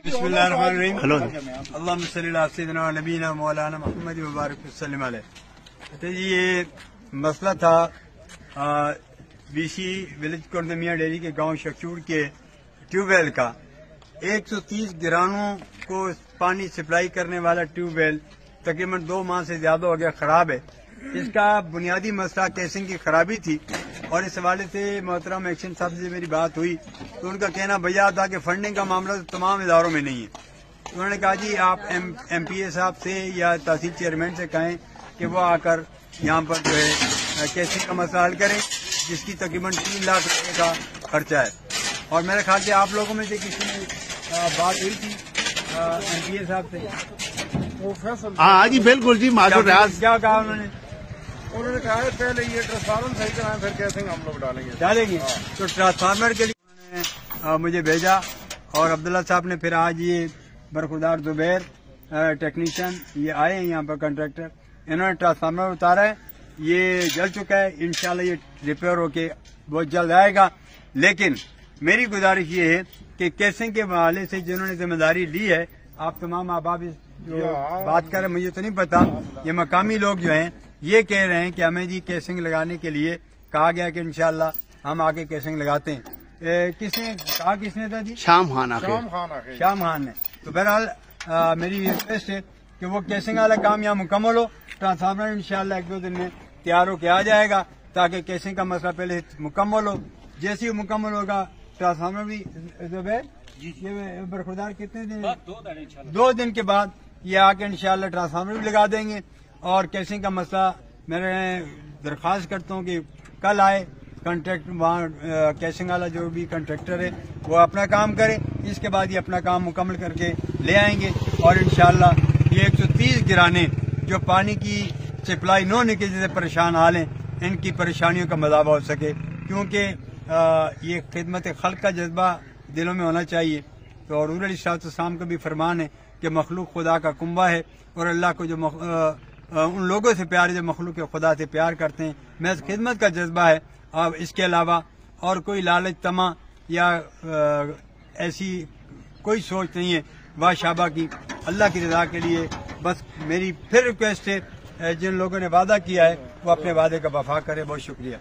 बिस्मिल्लाहिर्रहमानिर्रहीम अल्लाहुम्मा सल्ली अला सय्यिदिना नबीना मौलाना मुहम्मद व बारिक वसल्लम अलैहि। तो ये मसला था बीसी विलेज कोर्दमिया डेरी के गांव शक्चूड़ के ट्यूबवेल का 130 घरानों को पानी सप्लाई करने वाला ट्यूबवेल तकरीबन 2 माह से ज्यादा हो गया खराब है। इसका बुनियादी मसला केसिंग की खराबी थी और इस हवाले से मोहतरम एक्शन साहब से मेरी बात हुई तो उनका कहना भैया था कि फंडिंग का मामला तो तमाम इदारों में नहीं है। उन्होंने कहा जी आप MPA साहब से या तहसील चेयरमैन से कहें कि वो आकर यहाँ पर जो है केसिंग का मसला हल करें जिसकी तकरीबन 3 लाख रुपए का खर्चा है। और मेरे ख्याल से आप लोगों में से किसी ने बात हुई थी MPA साहब से? हाँ जी बिल्कुल जी। क्या कहा उन्होंने कहा है पहले ये ट्रांसफार्मर सही कराएं फिर कैसे हम लोग डालेंगे। तो ट्रांसफार्मर के लिए उन्होंने मुझे भेजा और अब्दुल्ला साहब ने फिर आज ये बरखुरदार जुबैर टेक्नीशियन ये आए हैं यहाँ पर कॉन्ट्रैक्टर, इन्होंने ट्रांसफार्मर उतारा है, ये जल चुका है, इंशाल्लाह ये रिपेयर होके बहुत जल्द आएगा। लेकिन मेरी गुजारिश ये है कि केसिंग के हवाले से जिन्होंने जिम्मेदारी ली है, आप तमाम अहबाब जो बात कर रहे हैं मुझे तो नहीं पता, ये मकामी लोग जो हैं ये कह रहे हैं कि हमें जी केसिंग लगाने के लिए कहा गया कि इंशाल्लाह हम आके केसिंग लगाते हैं। किसने कहा, किसने था जी? शाम खान ने। तो बहरहाल मेरी रिक्वेस्ट है कि वो केसिंग वाला काम यहाँ मुकम्मल हो, ट्रांसफार्मर इंशाल्लाह 1-2 दिन में तैयार होके आ जाएगा ताकि केसिंग का मसला पहले मुकम्मल हो। जैसे ही मुकम्मल होगा ट्रांसफार्मर भी ये बरखुरदार कितने दिन? 2 दिन के बाद ये आके इंशाल्लाह ट्रांसफार्मर भी लगा देंगे। और केसिंग का मसला मैं दरख्वास्त करता हूँ कि कल आए कॉन्ट्रैक्ट, वहाँ केसिंग वाला जो भी कॉन्ट्रैक्टर है वो अपना काम करे, इसके बाद ये अपना काम मुकम्मल करके ले आएंगे और इंशाल्लाह ये 130 घराने जो पानी की सप्लाई न होने की वजह से परेशान हाल हैं, इनकी परेशानियों का मदावा हो सके, क्योंकि ये खिदमत खल्क का जज्बा दिलों में होना चाहिए। तो और हज़रत अलैहिस्सलाम का भी फरमान है कि मखलूक खुदा का कुंबा है और अल्लाह को जो उन लोगों से प्यार है जो मखलूक खुदा से प्यार करते हैं, महज खिदमत का जज्बा है। अब इसके अलावा और कोई लालच तमा या ऐसी कोई सोच नहीं है वाह शाबा की। अल्लाह की रजा के लिए बस मेरी फिर रिक्वेस्ट है, जिन लोगों ने वादा किया है वो अपने वादे का वफा करे। बहुत शुक्रिया।